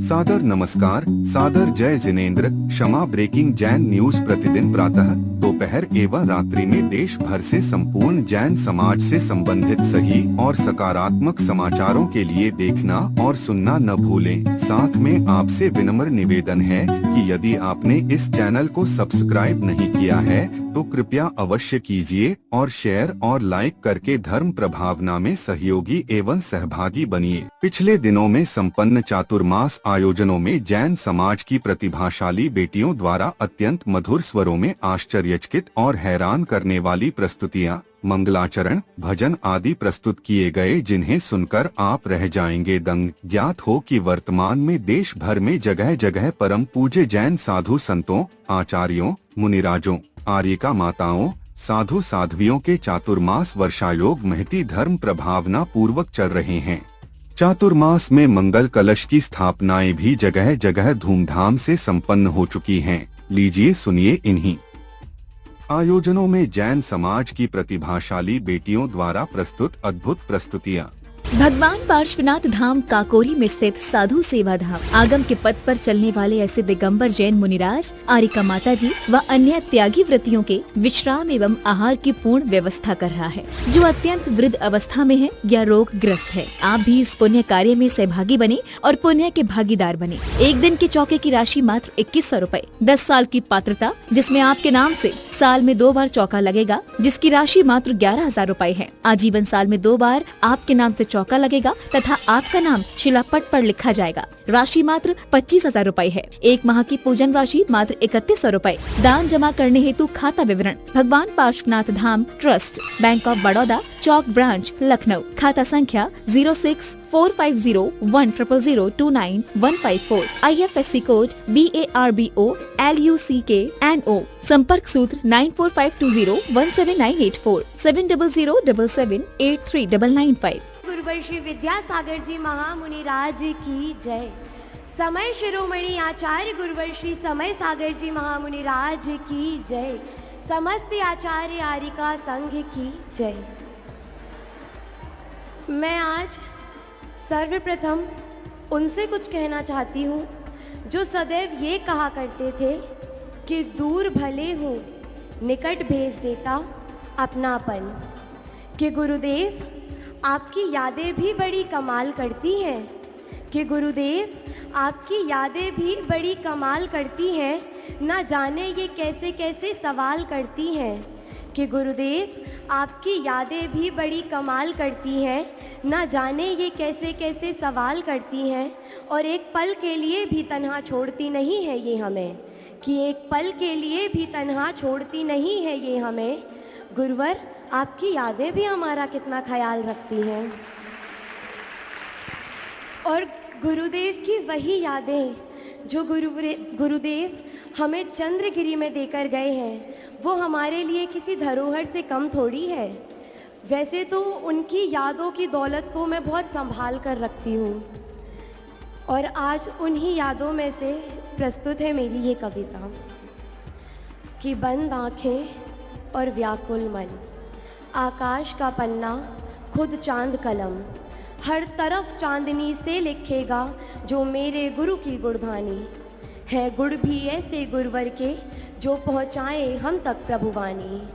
सादर नमस्कार, सादर जय जिनेंद्र। क्षमा ब्रेकिंग जैन न्यूज प्रतिदिन प्रातः, दोपहर एवं रात्रि में देश भर से संपूर्ण जैन समाज से संबंधित सही और सकारात्मक समाचारों के लिए देखना और सुनना न भूलें। साथ में आपसे विनम्र निवेदन है कि यदि आपने इस चैनल को सब्सक्राइब नहीं किया है तो कृपया अवश्य कीजिए और शेयर और लाइक करके धर्म प्रभावना में सहयोगी एवं सहभागी बनिए। पिछले दिनों में संपन्न चातुर्मास आयोजनों में जैन समाज की प्रतिभाशाली बेटियों द्वारा अत्यंत मधुर स्वरों में आश्चर्यचकित और हैरान करने वाली प्रस्तुतियां, मंगलाचरण, भजन आदि प्रस्तुत किए गए, जिन्हें सुनकर आप रह जाएंगे दंग। ज्ञात हो कि वर्तमान में देश भर में जगह जगह परम पूज्य जैन साधु संतों, आचार्यों, मुनिराजों, आर्यिका माताओं, साधु साध्वियों के चातुर्मास वर्षायोग महती धर्म प्रभावना पूर्वक चल रहे हैं। चातुर्मास में मंगल कलश की स्थापनाएं भी जगह जगह धूमधाम से संपन्न हो चुकी हैं। लीजिए सुनिए इन्हीं आयोजनों में जैन समाज की प्रतिभाशाली बेटियों द्वारा प्रस्तुत अद्भुत प्रस्तुतियां। भगवान पार्श्वनाथ धाम काकोरी में स्थित साधु सेवा धाम आगम के पथ पर चलने वाले ऐसे दिगंबर जैन मुनिराज, आर्यिका माता जी व अन्य त्यागी व्रतियों के विश्राम एवं आहार की पूर्ण व्यवस्था कर रहा है, जो अत्यंत वृद्ध अवस्था में है या रोग ग्रस्त है। आप भी इस पुण्य कार्य में सहभागी बने और पुण्य के भागीदार बने। एक दिन के चौके की राशि मात्र 2100 रूपए। 10 साल की पात्रता, जिसमें आपके नाम से साल में 2 बार चौका लगेगा, जिसकी राशि मात्र 11,000 रूपए है। आजीवन साल में 2 बार आपके नाम से चौका लगेगा तथा आपका नाम शिलापट पर लिखा जाएगा। राशि मात्र 25,000 रूपए है। 1 माह की पूजन राशि मात्र 3100 रूपए। दान जमा करने हेतु खाता विवरण Bhagwan Parshvanath Dham Trust, Bank of Baroda, Chowk branch, Lucknow. खाता संख्या 0645010029 IFSC कोड BARBO LUCKNO। संपर्क सूत्र 9452017984 7007783995। गुरुवर्षी विद्यासागर जी महामुनिराज की जय। समय शिरोमणि आचार्य गुरुवर्षी समय सागर जी महामुनिराज की जय। समस्त आचार्य आर्यिका संघ की जय। मैं आज सर्वप्रथम उनसे कुछ कहना चाहती हूँ जो सदैव ये कहा करते थे कि दूर भले हूँ निकट भेज देता अपनापन। कि गुरुदेव आपकी यादें भी बड़ी कमाल करती हैं। कि गुरुदेव आपकी यादें भी बड़ी कमाल करती हैं, ना जाने ये कैसे कैसे सवाल करती हैं। कि गुरुदेव आपकी यादें भी बड़ी कमाल करती हैं, ना जाने ये कैसे कैसे सवाल करती हैं। और एक पल के लिए भी तन्हा छोड़ती नहीं है ये हमें। कि एक पल के लिए भी तन्हा छोड़ती नहीं है ये हमें। गुरुवर आपकी यादें भी हमारा कितना ख्याल रखती हैं। और गुरुदेव की वही यादें जो गुरुदेव हमें चंद्रगिरी में देकर गए हैं, वो हमारे लिए किसी धरोहर से कम थोड़ी है। वैसे तो उनकी यादों की दौलत को मैं बहुत संभाल कर रखती हूँ, और आज उन्हीं यादों में से प्रस्तुत है मेरी ये कविता। कि बंद आँखें और व्याकुल मन, आकाश का पन्ना खुद चांद कलम, हर तरफ चांदनी से लिखेगा जो मेरे गुरु की गुणगानी है। गुण भी ऐसे गुरुवर के जो पहुँचाए हम तक प्रभुवानी।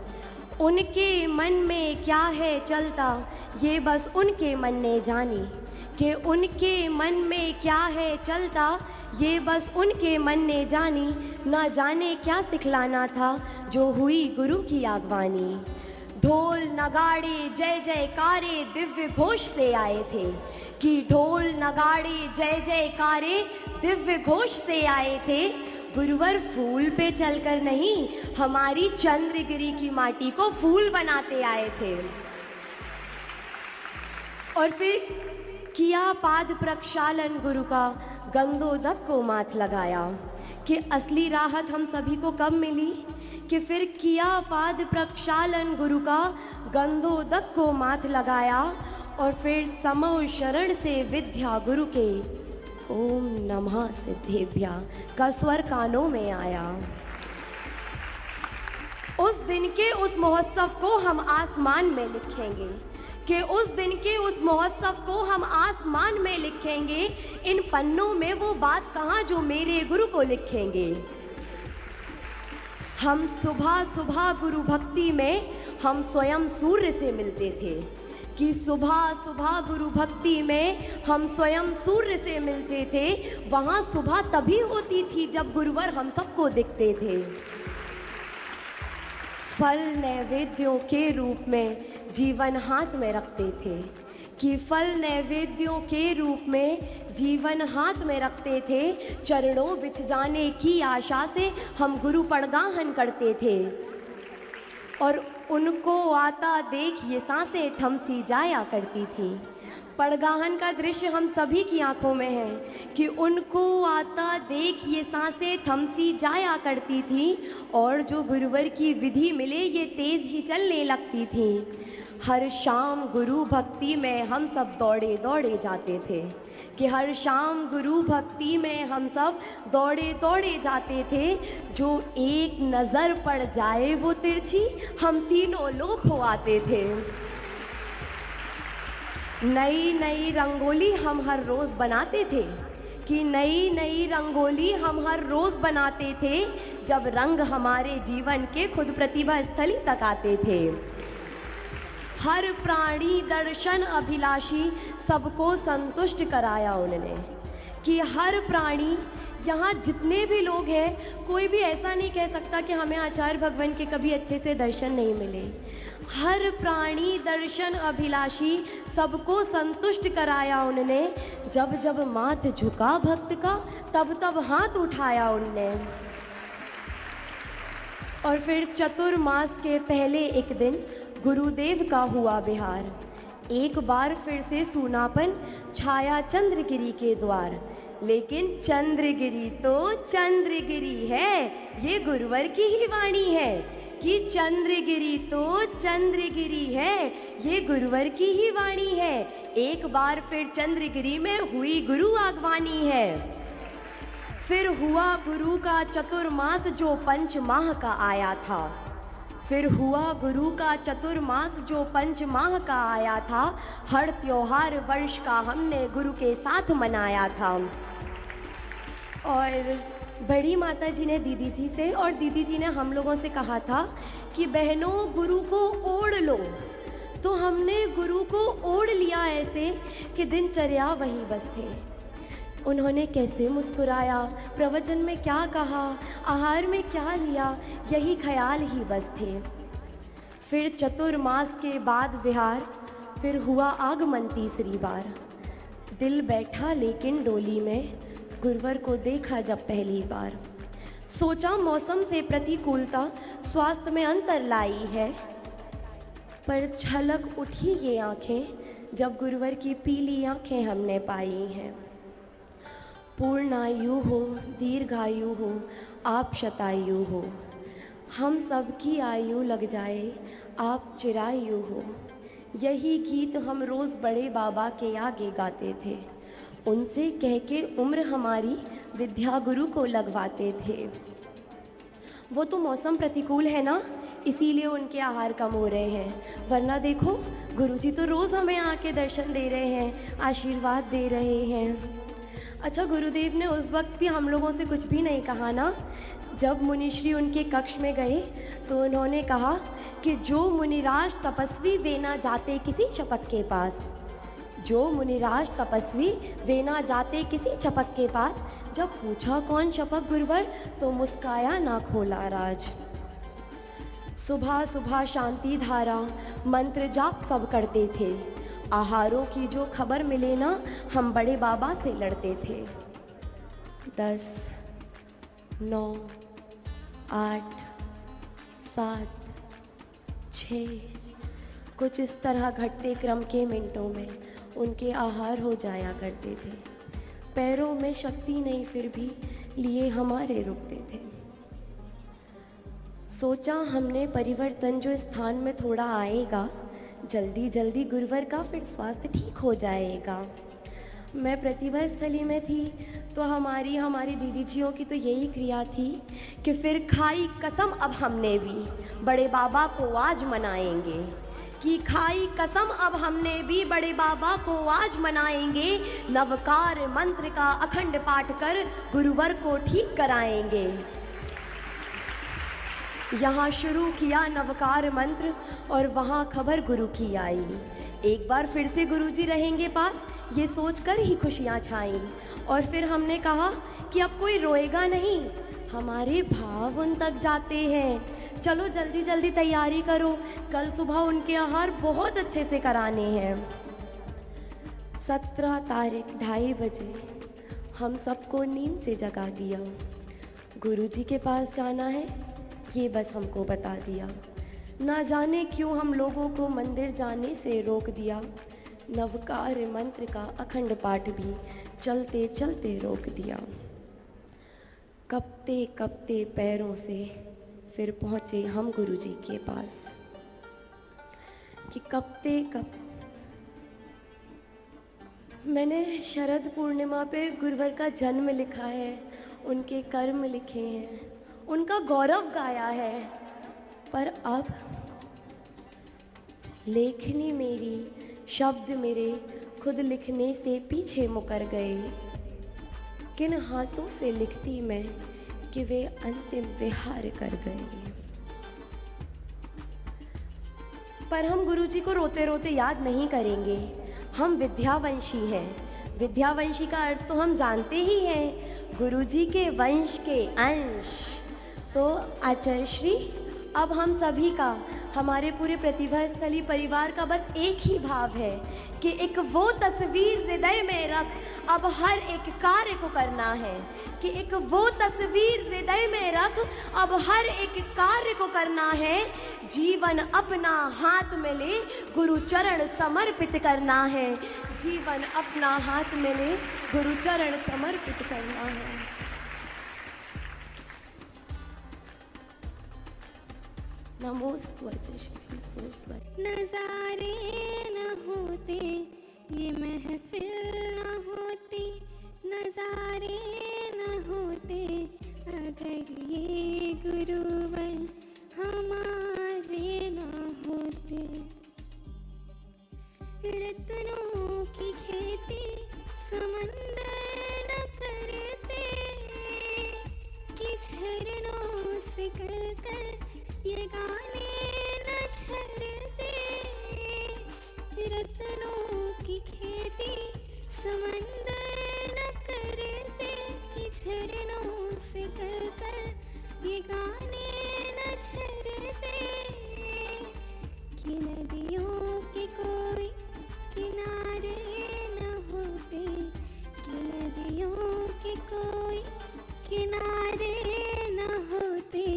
उनके मन में क्या है चलता ये बस उनके मन ने जानी। कि उनके मन में क्या है चलता ये बस उनके मन ने जानी। ना जाने क्या सिखलाना था जो हुई गुरु की आगवानी। ढोल नगाड़े जय जयकारे दिव्य घोष से आए थे। कि ढोल नगाड़े जय जयकारे दिव्य घोष से आए थे। गुरुवर फूल पे चलकर नहीं, हमारी चंद्रगिरी की माटी को फूल बनाते आए थे। और फिर किया पाद प्रक्षालन गुरु का, गंधोदक को माथ लगाया। कि असली राहत हम सभी को कब मिली। कि फिर किया पाद प्रक्षालन गुरु का, गंधोदक को माथ लगाया। और फिर समो शरण से विद्या गुरु के, ओम नमः सिद्धेभ्या का स्वर कानों में आया। उस दिन के उस महोत्सव को हम आसमान में लिखेंगे। कि उस दिन के उस महोत्सव को हम आसमान में लिखेंगे, इन पन्नों में वो बात कहाँ जो मेरे गुरु को लिखेंगे। हम सुबह सुबह गुरु भक्ति में हम स्वयं सूर्य से मिलते थे, कि सुबह सुबह गुरु भक्ति में हम स्वयं सूर्य से मिलते थे। वहाँ सुबह तभी होती थी जब गुरुवर हम सबको दिखते थे। फल नैवेद्यों के रूप में जीवन हाथ में रखते थे, कि फल नैवेद्यों के रूप में जीवन हाथ में रखते थे। चरणों बिछ जाने की आशा से हम गुरु पड़गाहन करते थे, और उनको आता देख ये सांसें थमसी जाया करती थी। पड़गाहन का दृश्य हम सभी की आंखों में है कि उनको आता देख ये सांसें थमसी जाया करती थी, और जो गुरुवर की विधि मिले ये तेज ही चलने लगती थी। हर शाम गुरु भक्ति में हम सब दौड़े दौड़े जाते थे, कि हर शाम गुरु भक्ति में हम सब दौड़े दौड़े जाते थे। जो एक नज़र पड़ जाए वो तिरछी, हम तीनों लोग हो आते थे। नई नई रंगोली हम हर रोज़ बनाते थे, कि नई नई रंगोली हम हर रोज़ बनाते थे। जब रंग हमारे जीवन के खुद प्रतिभा स्थली तक आते थे। हर प्राणी दर्शन अभिलाषी सबको संतुष्ट कराया उन्होंने, कि हर प्राणी, यहाँ जितने भी लोग हैं कोई भी ऐसा नहीं कह सकता कि हमें आचार्य भगवान के कभी अच्छे से दर्शन नहीं मिले। हर प्राणी दर्शन अभिलाषी सबको संतुष्ट कराया उन्होंने। जब जब माथ झुका भक्त का तब तब हाथ उठाया उनने। और फिर चतुर्मास के पहले एक दिन गुरुदेव का हुआ बिहार। एक बार फिर से सूनापन छाया चंद्रगिरी के द्वार, लेकिन चंद्रगिरी तो चंद्रगिरी है, ये गुरुवर की ही वाणी है, कि चंद्रगिरी तो चंद्रगिरी है, ये गुरुवर की ही वाणी है। एक बार फिर चंद्रगिरी में हुई गुरु आगवानी है। फिर हुआ गुरु का चतुर्मास जो पंच माह का आया था। फिर हुआ गुरु का चतुर्मास जो पंच माह का आया था। हर त्योहार वर्ष का हमने गुरु के साथ मनाया था। और बड़ी माता जी ने दीदी जी से और दीदी जी ने हम लोगों से कहा था कि बहनों गुरु को ओढ़ लो। तो हमने गुरु को ओढ़ लिया ऐसे कि दिनचर्या वही बस थे। उन्होंने कैसे मुस्कुराया, प्रवचन में क्या कहा, आहार में क्या लिया, यही ख्याल ही बस थे। फिर चतुर्मास के बाद विहार, फिर हुआ आगमन तीसरी बार। दिल बैठा लेकिन डोली में, गुरुवर को देखा जब पहली बार। सोचा मौसम से प्रतिकूलता स्वास्थ्य में अंतर लाई है, पर छलक उठी ये आँखें जब गुरुवर की पीली आँखें हमने पाई हैं। पूर्णायु हो, दीर्घायु हो, आप शतायु हो, हम सबकी आयु लग जाए, आप चिरायु हो। यही गीत हम रोज़ बड़े बाबा के आगे गाते थे। उनसे कह के उम्र हमारी विद्या गुरु को लगवाते थे। वो तो मौसम प्रतिकूल है ना, इसीलिए उनके आहार कम हो रहे हैं, वरना देखो गुरुजी तो रोज़ हमें आके दर्शन दे रहे हैं, आशीर्वाद दे रहे हैं। अच्छा, गुरुदेव ने उस वक्त भी हम लोगों से कुछ भी नहीं कहा ना। जब मुनिश्री उनके कक्ष में गए तो उन्होंने कहा कि जो मुनिराज तपस्वी वे ना जाते किसी शपथ के पास, जो मुनिराज तपस्वी वे ना जाते किसी छपक के पास। जब पूछा कौन शपक गुरुवर, तो मुस्काया ना खोला राज। सुबह सुबह शांति धारा मंत्र जाप सब करते थे। आहारों की जो खबर मिले ना, हम बड़े बाबा से लड़ते थे। 10, 9, 8, 7, 6 कुछ इस तरह घटते क्रम के मिनटों में उनके आहार हो जाया करते थे। पैरों में शक्ति नहीं फिर भी लिए हमारे रुकते थे। सोचा हमने परिवर्तन जो स्थान में थोड़ा आएगा, जल्दी जल्दी गुरुवर का फिर स्वास्थ्य ठीक हो जाएगा। मैं प्रतिभा स्थली में थी तो हमारी दीदीजियों की तो यही क्रिया थी कि फिर खाई कसम अब हमने भी बड़े बाबा को आज मनाएंगे, कि खाई कसम अब हमने भी बड़े बाबा को आज मनाएंगे, नवकार मंत्र का अखंड पाठ कर गुरुवर को ठीक कराएंगे। यहाँ शुरू किया नवकार मंत्र और वहाँ खबर गुरु की आई। एक बार फिर से गुरुजी रहेंगे पास, ये सोचकर ही खुशियाँ छाईं। और फिर हमने कहा कि अब कोई रोएगा नहीं, हमारे भाव उन तक जाते हैं, चलो जल्दी जल्दी तैयारी करो, कल सुबह उनके आहार बहुत अच्छे से कराने हैं। 17 तारीख 2:30 बजे हम सबको नींद से जगा दिया। गुरुजी के पास जाना है ये बस हमको बता दिया। ना जाने क्यों हम लोगों को मंदिर जाने से रोक दिया। नवकार मंत्र का अखंड पाठ भी चलते चलते रोक दिया। कपते कपते पैरों से फिर पहुँचे हम गुरुजी के पास कि कपते कप मैंने शरद पूर्णिमा पे गुरुवर का जन्म लिखा है, उनके कर्म लिखे हैं, उनका गौरव गाया है, पर अब लेखनी मेरी, शब्द मेरे खुद लिखने से पीछे मुकर गए। किन हाथों से लिखती मैं कि वे अंतिम विहार कर गए। पर हम गुरुजी को रोते रोते याद नहीं करेंगे। हम विद्यावंशी हैं। विद्यावंशी का अर्थ तो हम जानते ही हैं, गुरुजी के वंश के अंश। तो आचार्य श्री, अब हम सभी का, हमारे पूरे प्रतिभा स्थली परिवार का बस एक ही भाव है कि एक वो तस्वीर हृदय में रख अब हर एक कार्य को करना है, कि एक वो तस्वीर हृदय में रख अब हर एक कार्य को करना है। जीवन अपना हाथ में ले गुरु चरण समर्पित करना है। जीवन अपना हाथ में ले गुरु चरण समर्पित करना है। नमोस्तु आचार्य, नमोस्तु। नजारे न होते ये महफिल न होती, नजारे न होते अगर ये गुरुवर हमारे न होते। रत्नों की खेती समंदर न करते, कि झरनों से कलकर ये गाने न झरते। रत्नों की खेती समंदर न करते, कि झरनों से कलकर ये गाने न झरते। कि नदियों के कोई किनारे न होते, कि नदियों के कोई किनारे न होते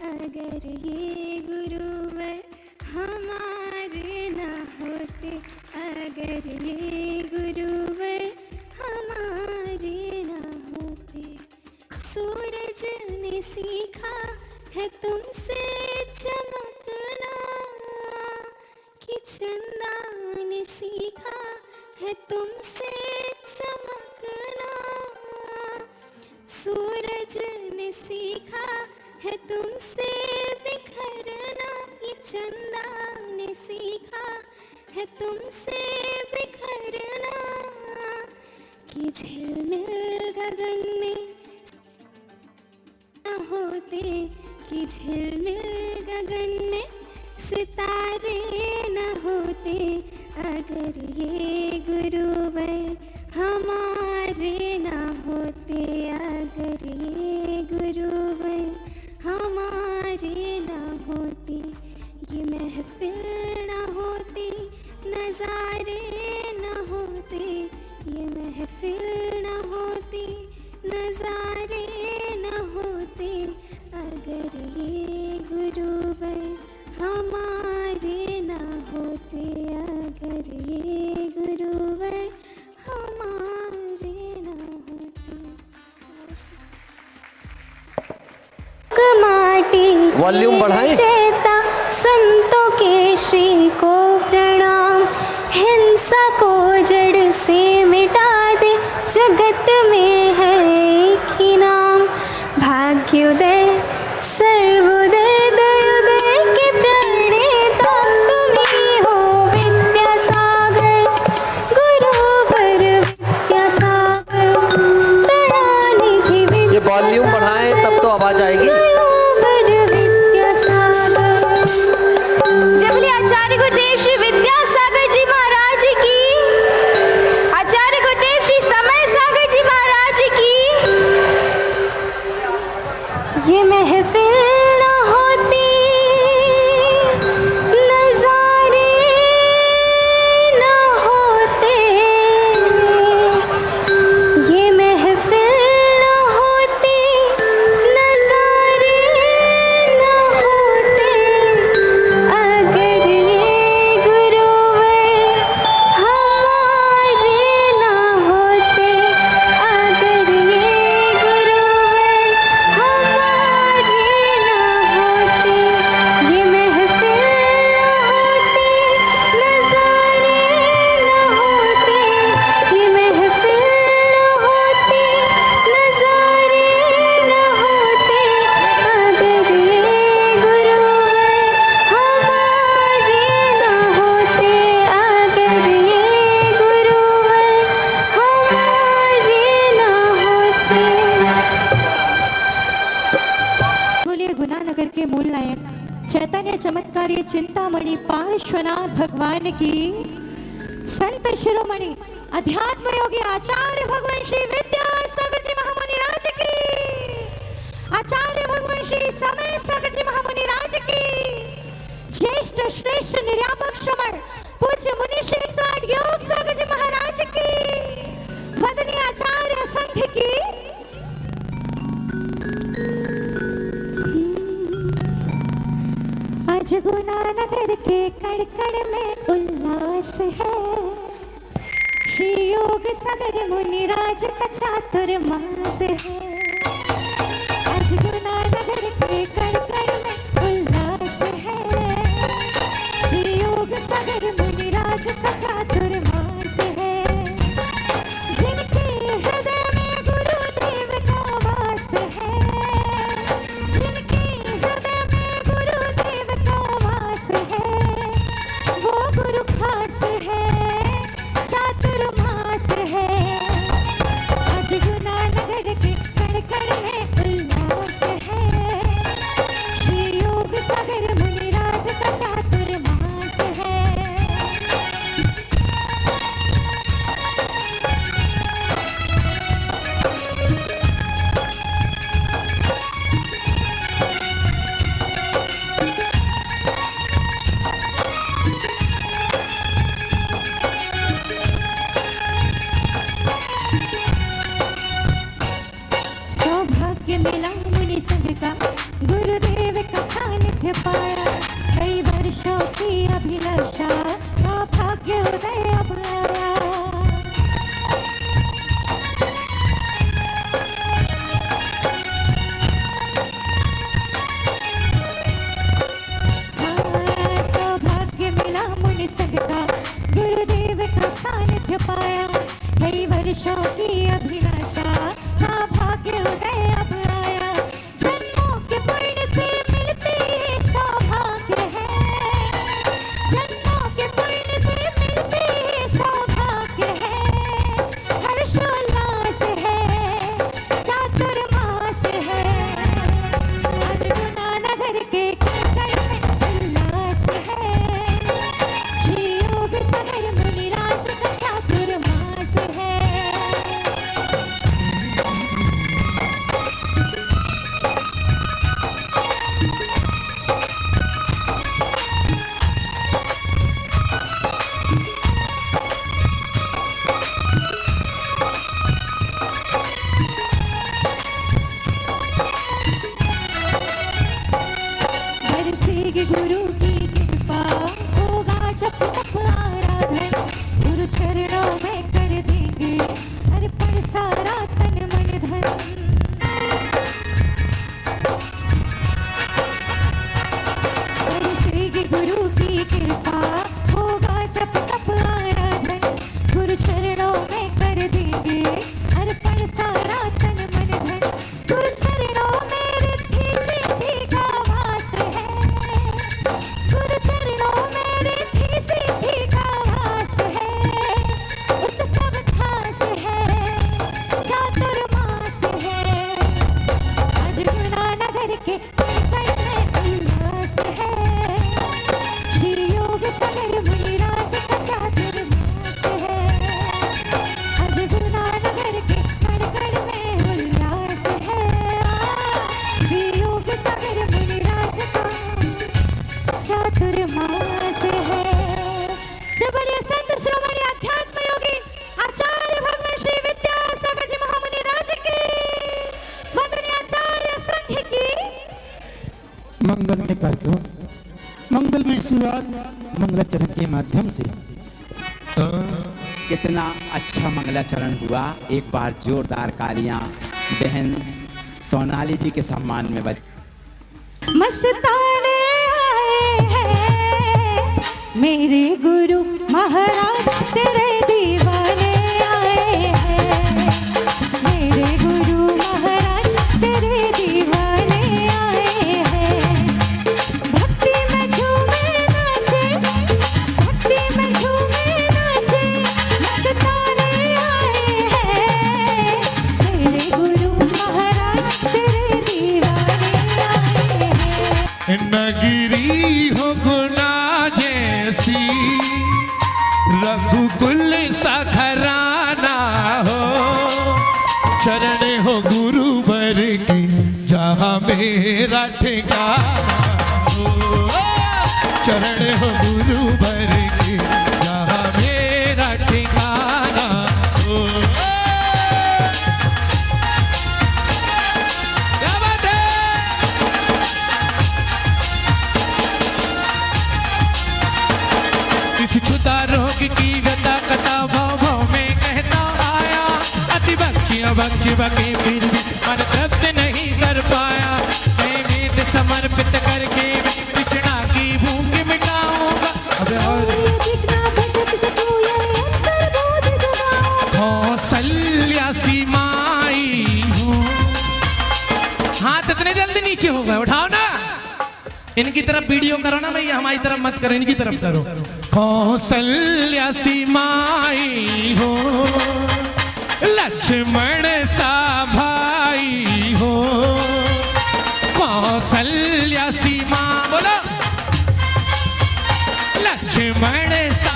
अगर ये गुरुवर हमारे न होते। अगर ये गुरुवर हमारे न होते। सूरज ने सीखा है तुमसे चमकना, कि चंदा ने सीखा है तुमसे चमकना। सूरज ने सीखा है तुमसे बिखरना, ये चंदा ने सीखा है तुमसे बिखरना। कि झिलमिल गगन में न होते, कि झिलमिल गगन में सितारे न होते अगर ये गुरुवर हमारे न होते। अगर ये गुरुवर हमारे न होते, ये महफिल न होती, नज़ारे न होते। ये महफिल न होती, नज़ारे न होते अगर ये गुरुवर हमारे न होते। अगर ये गुरुवर हमारे न होते। माटी वॉल्यूम बढ़ाएं। चेता संतों के श्री को प्रणाम, हिंसा को जड़ से मिटा दे, जगत में है एक ही नाम। भाग्योदय सर्वोदय दयोदय के प्रणेता तुम ही हो। वॉल्यूम बढ़ाएं तब तो आवाज आएगी। जबली आचार्य गुरुदेव श्री विद्यासागर जी महाराज की, आचार्य गुरुदेव श्री समय सागर जी महाराज की। ये महफिल न होती, नजारे न होते, ये महफिल न होती, नजारे न होते, अगर ये गुरुवर हमारे न होते, अगर ये गुरुवर हमारे न होते, ये महफिल न होती, नजारे न होते, ये महफिल न होती, नजारे न होते, अगर ये गुरुवर हमारे न होते, अगर ये गुरुवर हमारे न होते। बोलिए गुनानगर के मूल नायक चैतन्य चमत्कारी चिंतामणि पार्श्वनाथ भगवान की, संत शिरोमणि अध्यात्म योगी आचार्य भगवान श्री विद्यासागर जी महामुनि राज की, आचार्य भगवान श्री समय सागर जी महामुनि राज की, ज्येष्ठ श्रेष्ठ निर्यापक श्रवण पूज्य मुनि श्री साठ योग सागर जी महाराज की, वंदनीय आचार्य संघ की। आज गुनानगर के कड़कड़ में उल्लास है, श्री योग सागर मुनि राज का चातुर्मास है। आज गुनानगर के कड़कड़ में उल्लास है, श्री योग सागर मुनि राज का चातुर्मास है। जिनके हृदय में गुरुदेव का वास है, जिनके हृदय में गुरुदेव का वास है, वो गुरु खास है, चातुर्मास है। आज गुनानगर के कड़कड़ में उल्लास है, श्री योग सागर मुनि राज का चातुर्मास है। सौभाग्य मिला मुनि संघ का, गुरुदेव का सानिध्य पाया, कई वर्षों की अभिलाषा का भाग्य उदय अब आया। सौभाग्य मिला मुनि संघ का, गुरुदेव का सानिध्य पाया, कई वर्षों की अभिलाषा का भाग्य उदय अब आया। जन्मों के पुण्य से मिलती ये सौभाग्य, मंगलमय कार्यक्रम, मंगलमय शुरुआत मंगलाचरण के माध्यम से। कितना अच्छा मंगलाचरण हुआ। एक बार जोरदार तालियां बहन सोनाली जी के सम्मान में बज। मस्ताने आए हैं मेरे गुरु महाराज, तेरे दीवाने आए हैं। मेरे गुरु महाराज तेरे दीवाने आए हैं। भक्ति में झूमे नाचे, भक्ति में झूमे नाचे, मस्ताने आए हैं। मेरे गुरु महाराज तेरे दीवाने आए हैं। नगरी हो गुना जैसी, रघुकुल सा घराना हो, चरण हो गुरुवर की जहाँ मेरा ठिकाना हो, चरण हो गुरुवर की जहाँ मेरा ठिकाना हो। क्या बात है? किसी छुदा रोग की व्यथा कथा भाव भाव में कहता आया, अति बख्ची बके फिर भी मन तृप्त नहीं कर पाया। मैं वेद समर्पित करके कृष्णा की भूख मिटाऊंगा। कौसल्या सी माई हूँ। हाथ इतने जल्दी नीचे हो गए, उठाओ ना। इनकी तरफ वीडियो करो ना भैया, हमारी तरफ मत करो, इनकी तरफ करो। कौसल्या सी माई हो, लक्ष्मण सा भाई हो। कौसल्या सी माँ बोलो, लक्ष्मण सा।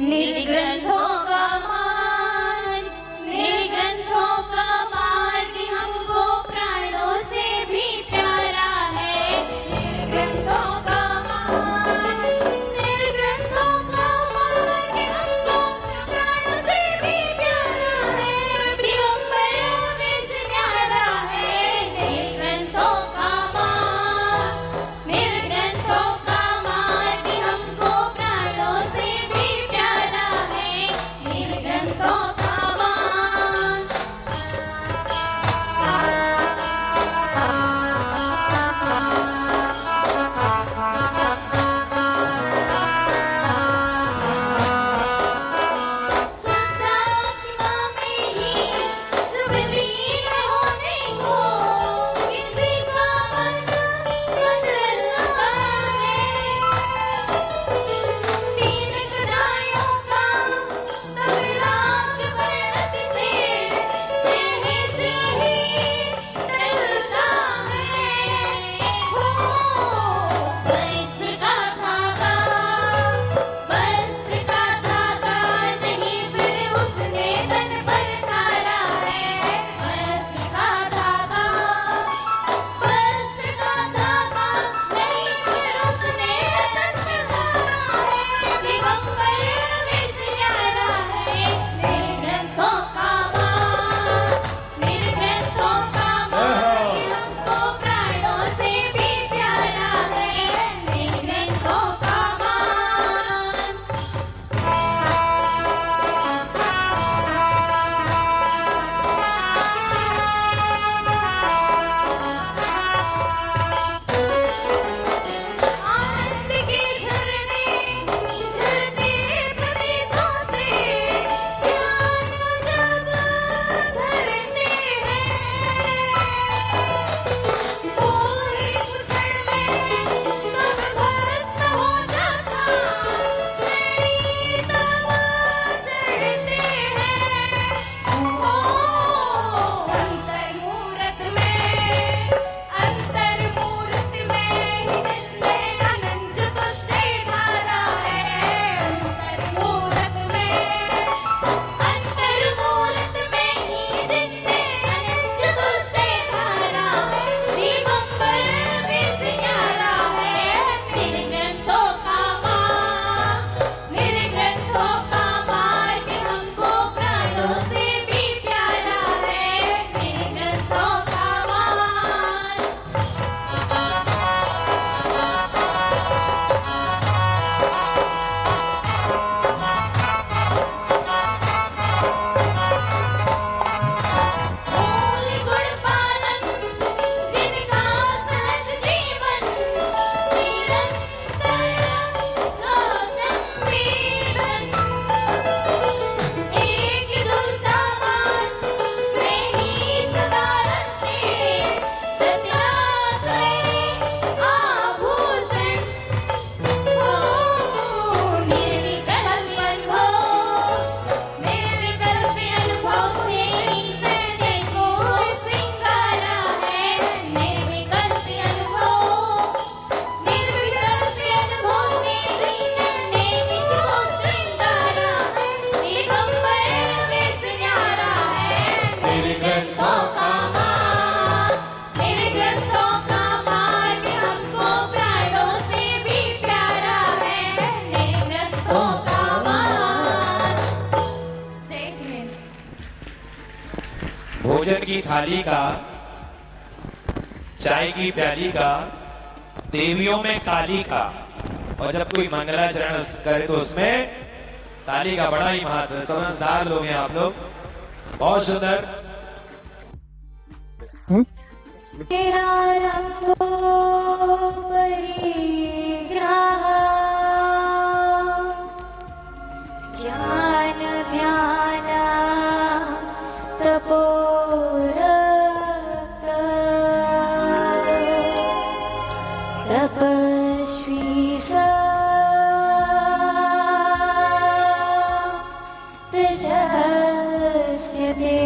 निर्ग्रंथों का मान, निर्ग्रंथों का मार्ग हमको प्राणों से भी प्यारा है। निर्ग्रंथों का मान, निर्ग्रंथों का मार्ग हमको प्राणों से भी प्यारा है। दिगंबरों में से न्यारा है। निर्ग्रंथों का मान, भोजन की थाली का, चाय की प्याली का, देवियों में काली का, और जब कोई मंगलाचरण करे तो उसमें ताली का बड़ा ही महत्व है। समझदार लोग हैं आप लोग, बहुत सुंदर। तेरा रंगो परिग्रह, ज्ञान ध्यान तपोरक्त, तपस्वी स प्रशस्यते।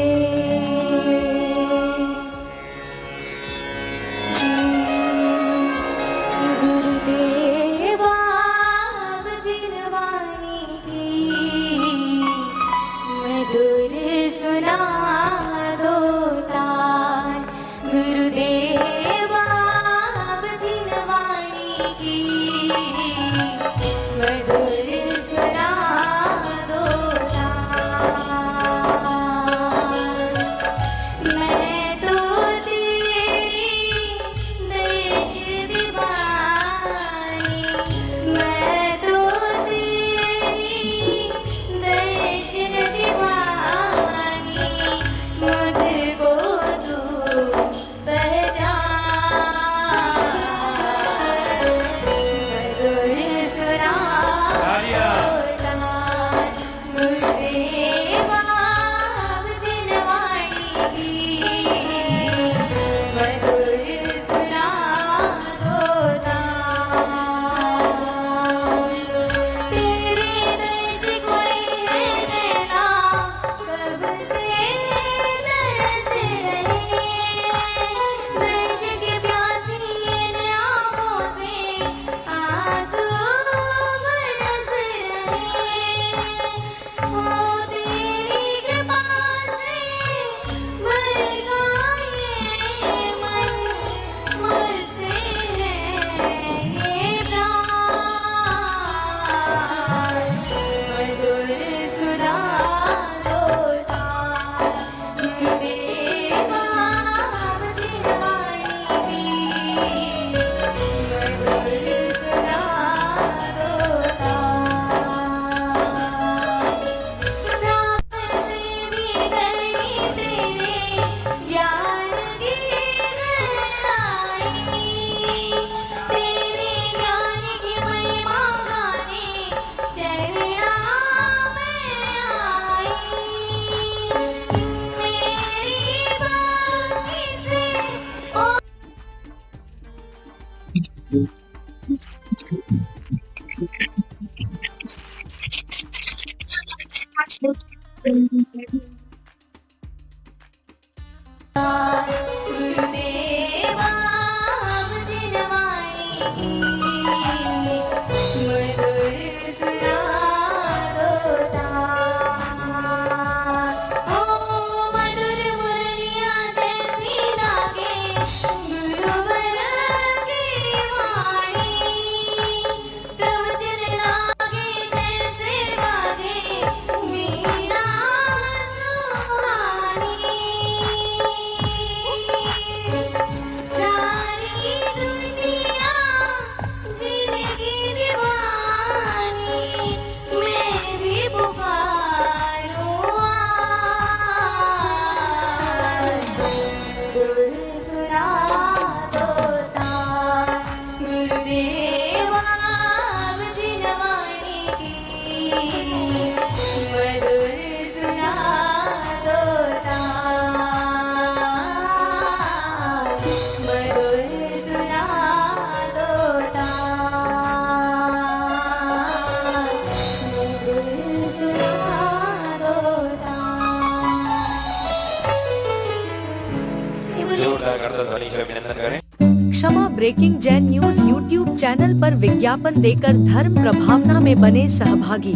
Kshama breaking Jain news YouTube channel पर विज्ञापन देकर धर्म प्रभावना में बने सहभागी।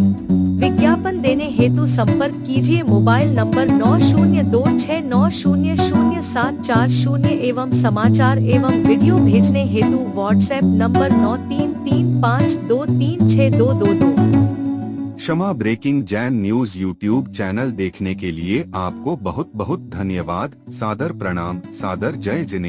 विज्ञापन देने हेतु संपर्क कीजिए मोबाइल नंबर 9026900740 एवं समाचार एवं वीडियो भेजने हेतु WhatsApp number 9335236222। Kshama breaking Jain news YouTube channel देखने के लिए आपको बहुत बहुत धन्यवाद। सादर प्रणाम। सादर जय जिनेंद्र।